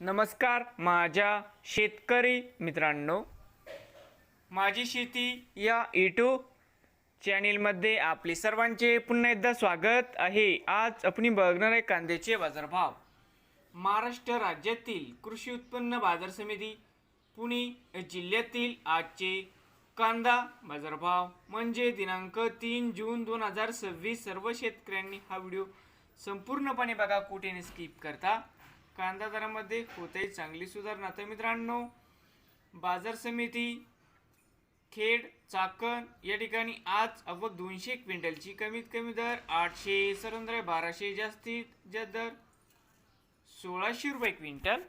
नमस्कार माझ्या शेतकरी मित्रांनो, माझी शेती या यूट्यूब चॅनेलमध्ये आपले सर्वांचे पुन्हा एकदा स्वागत आहे। आज आपण बघणार आहे कांद्याचे बाजारभाव। महाराष्ट्र राज्यातील कृषी उत्पन्न बाजार समिती पुणे जिल्ह्यातील आजचे कांदा बाजारभाव म्हणजे दिनांक 3 जून 2026। सर्व शेतकऱ्यांनी हा व्हिडिओ संपूर्णपणे बघा, कुठे स्किप करता। कांदा दरामध्ये होते चांगली सुधारणा। तर मित्रांनो, बाजार समिती खेड चाकण या ठिकाणी आज आवक 200 क्विंटलची कमीत कमी दर 800, सरंद्रे 1200, जास्तीत जास्त दर 1600 रुपये क्विंटल।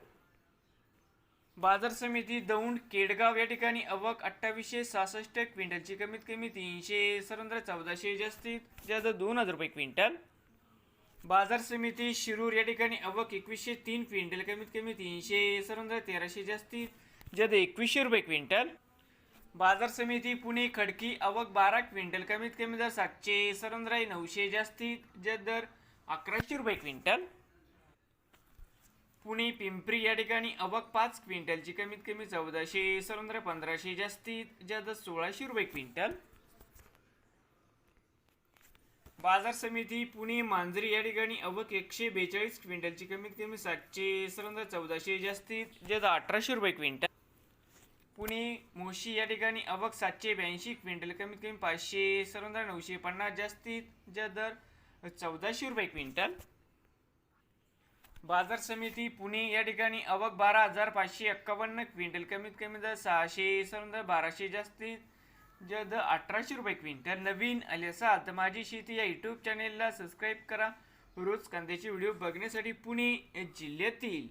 बाजार समिती दौंड केडगाव या ठिकाणी आवक 2866 क्विंटलची कमीत कमी 300, सरंद्रे 1400, जास्तीत जास्त 2000 रुपये क्विंटल। बाजार समिती शिरूर या ठिकाणी आवक 2103 क्विंटल कमीत कमी 300, सरंद्रे 1300, जास्तीत जास्त 2100 रुपये क्विंटल। बाजार समिती पुणे खडकी आवक 12 क्विंटल कमीत कमी दर 700, सरंद्रे 900, जास्तीत जास्त दर 1100 रुपये क्विंटल। पुणे पिंपरी या ठिकाणी आवक 5 क्विंटलची कमीत कमी 1400, सरंद्रे 1500, जास्तीत जास्त 1600 रुपये क्विंटल। बाजार समिती पुणे मांजरी या ठिकाणी आवक 142 क्विंटलची कमीत कमी 700, सरंद्रे 1400, जास्तीत जास्त 1800 रुपये क्विंटल। पुणे मोशी या ठिकाणी आवक 782 क्विंटल कमीत कमी 500, सरंद्रे 950, जास्तीत जास्त दर 1400 रुपये क्विंटल। बाजार समिती पुणे या ठिकाणी आवक 12551 क्विंटल कमीत कमी दर 600, सरंद्रे 1200, जास्तीत जास्त 1800 रुपये क्विंटल। नवीन आले असाल तर माझी शेती या यूट्यूब चॅनेलला सबस्क्राईब करा रोज कांद्याचे व्हिडिओ बघण्यासाठी। पुणे जिल्ह्यातील